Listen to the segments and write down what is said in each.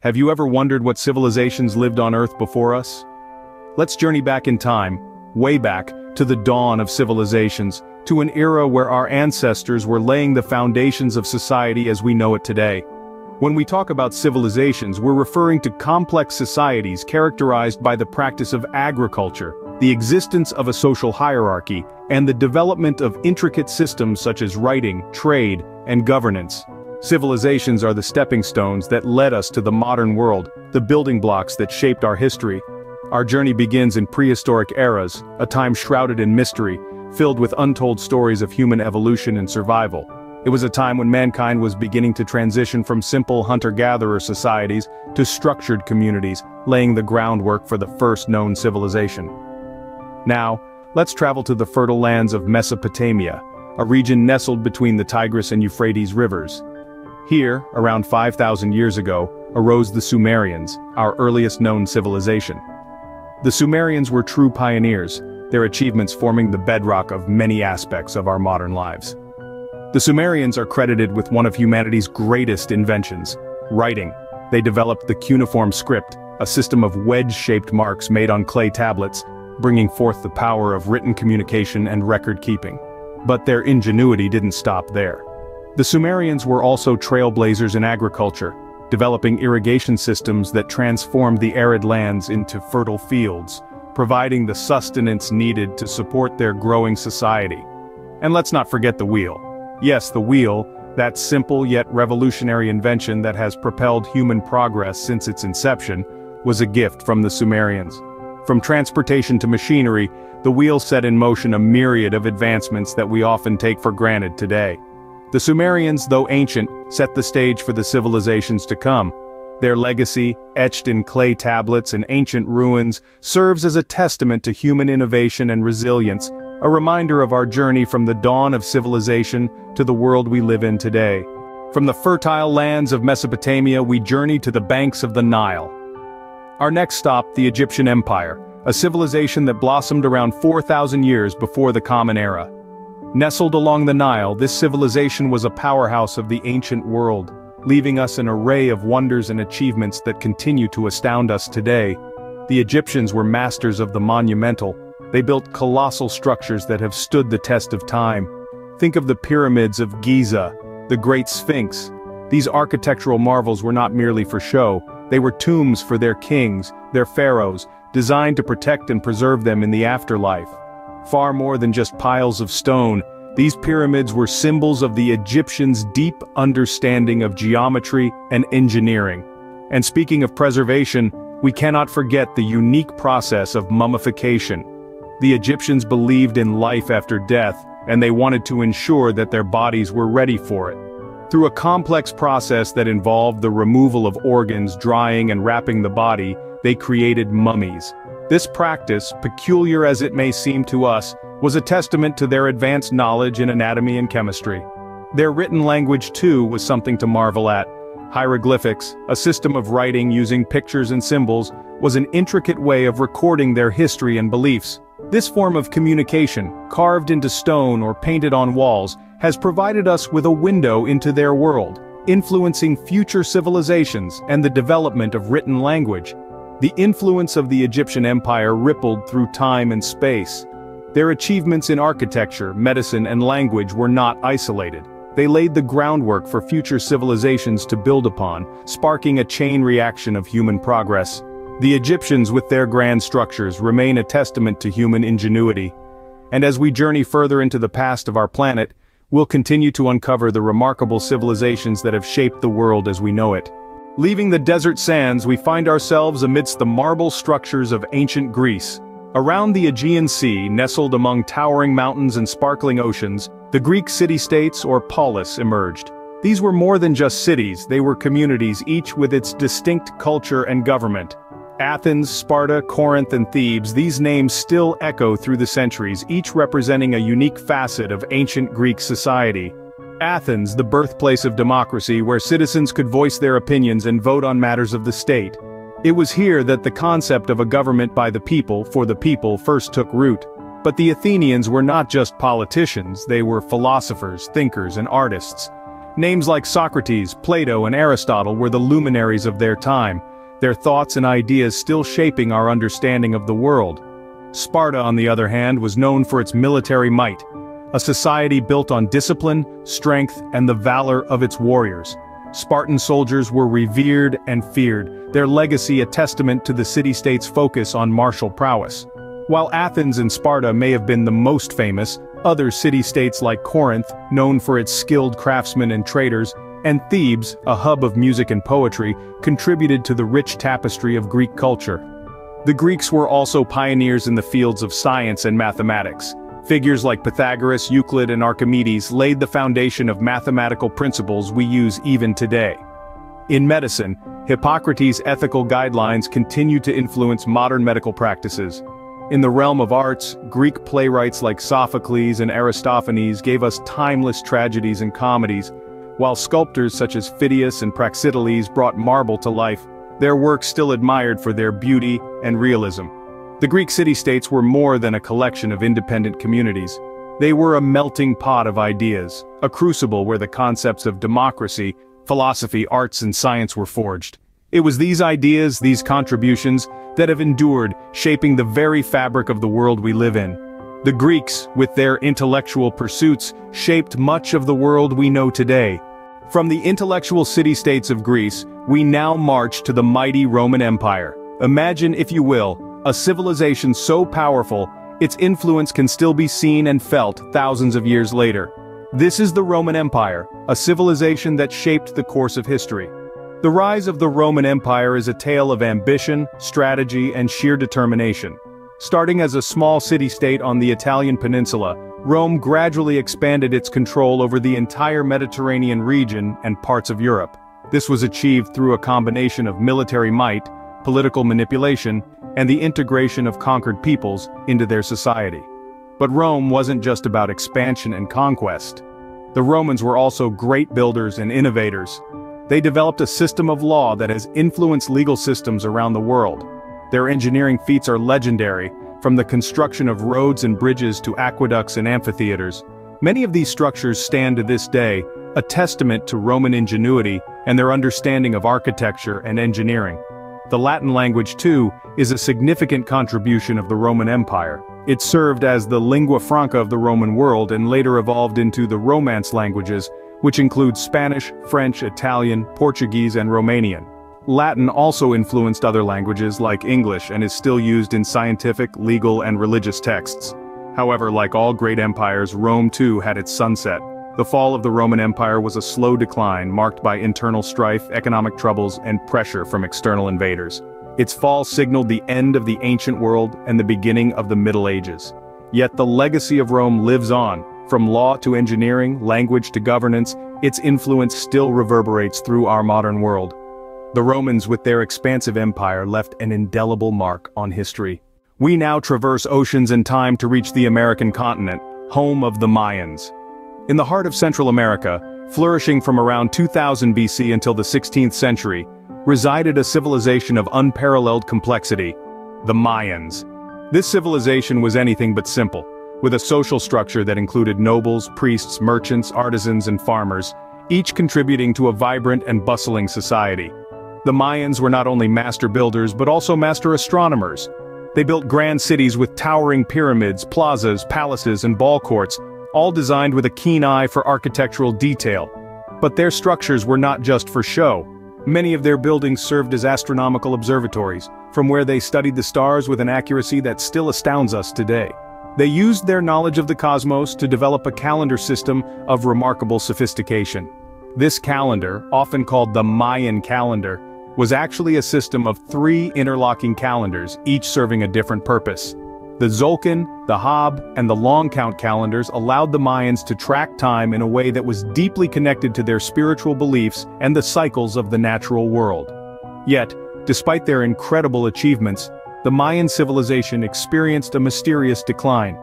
Have you ever wondered what civilizations lived on Earth before us? Let's journey back in time, way back, to the dawn of civilizations, to an era where our ancestors were laying the foundations of society as we know it today. When we talk about civilizations, we're referring to complex societies characterized by the practice of agriculture, the existence of a social hierarchy, and the development of intricate systems such as writing, trade, and governance. Civilizations are the stepping stones that led us to the modern world, the building blocks that shaped our history. Our journey begins in prehistoric eras, a time shrouded in mystery, filled with untold stories of human evolution and survival. It was a time when mankind was beginning to transition from simple hunter-gatherer societies to structured communities, laying the groundwork for the first known civilization. Now, let's travel to the fertile lands of Mesopotamia, a region nestled between the Tigris and Euphrates rivers. Here, around 5,000 years ago, arose the Sumerians, our earliest known civilization. The Sumerians were true pioneers, their achievements forming the bedrock of many aspects of our modern lives. The Sumerians are credited with one of humanity's greatest inventions, writing. They developed the cuneiform script, a system of wedge-shaped marks made on clay tablets, bringing forth the power of written communication and record-keeping. But their ingenuity didn't stop there. The Sumerians were also trailblazers in agriculture, developing irrigation systems that transformed the arid lands into fertile fields, providing the sustenance needed to support their growing society. And let's not forget the wheel. Yes, the wheel, that simple yet revolutionary invention that has propelled human progress since its inception, was a gift from the Sumerians. From transportation to machinery, the wheel set in motion a myriad of advancements that we often take for granted today. The Sumerians, though ancient, set the stage for the civilizations to come. Their legacy, etched in clay tablets and ancient ruins, serves as a testament to human innovation and resilience, a reminder of our journey from the dawn of civilization to the world we live in today. From the fertile lands of Mesopotamia, we journey to the banks of the Nile. Our next stop, the Egyptian Empire, a civilization that blossomed around 4,000 years before the Common Era. Nestled along the Nile, this civilization was a powerhouse of the ancient world, leaving us an array of wonders and achievements that continue to astound us today. The Egyptians were masters of the monumental. They built colossal structures that have stood the test of time. Think of the pyramids of Giza, the Great Sphinx. These architectural marvels were not merely for show, they were tombs for their kings, their pharaohs, designed to protect and preserve them in the afterlife. Far more than just piles of stone, these pyramids were symbols of the Egyptians' deep understanding of geometry and engineering. And speaking of preservation, we cannot forget the unique process of mummification. The Egyptians believed in life after death, and they wanted to ensure that their bodies were ready for it. Through a complex process that involved the removal of organs, drying and wrapping the body, they created mummies. This practice, peculiar as it may seem to us, was a testament to their advanced knowledge in anatomy and chemistry. Their written language, too, was something to marvel at. Hieroglyphics, a system of writing using pictures and symbols, was an intricate way of recording their history and beliefs. This form of communication, carved into stone or painted on walls, has provided us with a window into their world, influencing future civilizations and the development of written language. The influence of the Egyptian Empire rippled through time and space. Their achievements in architecture, medicine, and language were not isolated. They laid the groundwork for future civilizations to build upon, sparking a chain reaction of human progress. The Egyptians, with their grand structures, remain a testament to human ingenuity. And as we journey further into the past of our planet, we'll continue to uncover the remarkable civilizations that have shaped the world as we know it. Leaving the desert sands, we find ourselves amidst the marble structures of ancient Greece. Around the Aegean Sea, nestled among towering mountains and sparkling oceans, the Greek city-states, or polis, emerged. These were more than just cities, they were communities, each with its distinct culture and government. Athens, Sparta, Corinth, and Thebes, these names still echo through the centuries, each representing a unique facet of ancient Greek society. Athens, the birthplace of democracy, where citizens could voice their opinions and vote on matters of the state. It was here that the concept of a government by the people, for the people, first took root. But the Athenians were not just politicians, they were philosophers, thinkers, and artists. Names like Socrates, Plato, and Aristotle were the luminaries of their time, their thoughts and ideas still shaping our understanding of the world. Sparta, on the other hand, was known for its military might, a society built on discipline, strength, and the valor of its warriors. Spartan soldiers were revered and feared, their legacy a testament to the city-state's focus on martial prowess. While Athens and Sparta may have been the most famous, other city-states like Corinth, known for its skilled craftsmen and traders, and Thebes, a hub of music and poetry, contributed to the rich tapestry of Greek culture. The Greeks were also pioneers in the fields of science and mathematics. Figures like Pythagoras, Euclid, and Archimedes laid the foundation of mathematical principles we use even today. In medicine, Hippocrates' ethical guidelines continue to influence modern medical practices. In the realm of arts, Greek playwrights like Sophocles and Aristophanes gave us timeless tragedies and comedies, while sculptors such as Phidias and Praxiteles brought marble to life, their works still admired for their beauty and realism. The Greek city-states were more than a collection of independent communities. They were a melting pot of ideas, a crucible where the concepts of democracy, philosophy, arts, and science were forged. It was these ideas, these contributions, that have endured, shaping the very fabric of the world we live in. The Greeks, with their intellectual pursuits, shaped much of the world we know today. From the intellectual city-states of Greece, we now march to the mighty Roman Empire. Imagine, if you will, a civilization so powerful, its influence can still be seen and felt thousands of years later. This is the Roman Empire, a civilization that shaped the course of history. The rise of the Roman Empire is a tale of ambition, strategy, and sheer determination. Starting as a small city-state on the Italian peninsula, Rome gradually expanded its control over the entire Mediterranean region and parts of Europe. This was achieved through a combination of military might, political manipulation, and the integration of conquered peoples into their society. But Rome wasn't just about expansion and conquest. The Romans were also great builders and innovators. They developed a system of law that has influenced legal systems around the world. Their engineering feats are legendary, from the construction of roads and bridges to aqueducts and amphitheaters. Many of these structures stand to this day, a testament to Roman ingenuity and their understanding of architecture and engineering. The Latin language, too, is a significant contribution of the Roman Empire. It served as the lingua franca of the Roman world and later evolved into the Romance languages, which include Spanish, French, Italian, Portuguese, and Romanian. Latin also influenced other languages like English and is still used in scientific, legal, and religious texts. However, like all great empires, Rome too had its sunset. The fall of the Roman Empire was a slow decline marked by internal strife, economic troubles, and pressure from external invaders. Its fall signaled the end of the ancient world and the beginning of the Middle Ages. Yet the legacy of Rome lives on. From law to engineering, language to governance, its influence still reverberates through our modern world. The Romans, with their expansive empire, left an indelible mark on history. We now traverse oceans and time to reach the American continent, home of the Mayans. In the heart of Central America, flourishing from around 2000 BC until the 16th century, resided a civilization of unparalleled complexity, the Mayans. This civilization was anything but simple, with a social structure that included nobles, priests, merchants, artisans, and farmers, each contributing to a vibrant and bustling society. The Mayans were not only master builders but also master astronomers. They built grand cities with towering pyramids, plazas, palaces, and ball courts, all designed with a keen eye for architectural detail. But their structures were not just for show. Many of their buildings served as astronomical observatories, from where they studied the stars with an accuracy that still astounds us today. They used their knowledge of the cosmos to develop a calendar system of remarkable sophistication. This calendar, often called the Mayan calendar, was actually a system of 3 interlocking calendars, each serving a different purpose. The Tzolk'in, the Hab, and the long count calendars allowed the Mayans to track time in a way that was deeply connected to their spiritual beliefs and the cycles of the natural world. Yet, despite their incredible achievements, the Mayan civilization experienced a mysterious decline.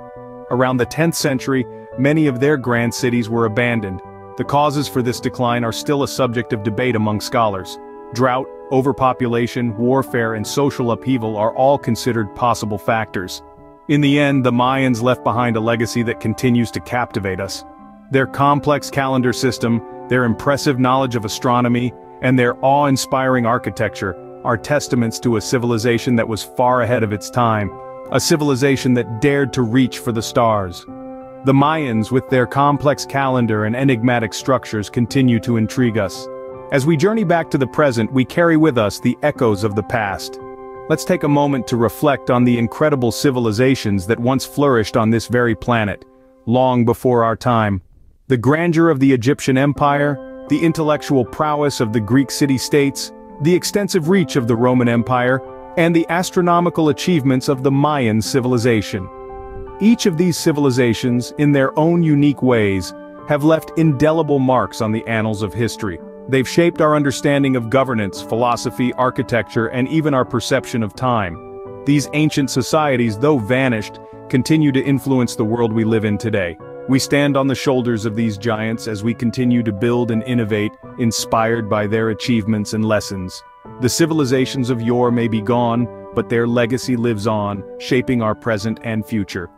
Around the 10th century, many of their grand cities were abandoned. The causes for this decline are still a subject of debate among scholars. Drought, overpopulation, warfare, and social upheaval are all considered possible factors. In the end, the Mayans left behind a legacy that continues to captivate us. Their complex calendar system, Their impressive knowledge of astronomy, and their awe-inspiring architecture are testaments to a civilization that was far ahead of its time, a civilization that dared to reach for the stars. The Mayans, with their complex calendar and enigmatic structures, continue to intrigue us. As we journey back to the present, we carry with us the echoes of the past. Let's take a moment to reflect on the incredible civilizations that once flourished on this very planet, long before our time. The grandeur of the Egyptian Empire, the intellectual prowess of the Greek city-states, the extensive reach of the Roman Empire, and the astronomical achievements of the Mayan civilization. Each of these civilizations, in their own unique ways, have left indelible marks on the annals of history. They've shaped our understanding of governance, philosophy, architecture, and even our perception of time. These ancient societies, though vanished, continue to influence the world we live in today. We stand on the shoulders of these giants as we continue to build and innovate, inspired by their achievements and lessons. The civilizations of yore may be gone, but their legacy lives on, shaping our present and future.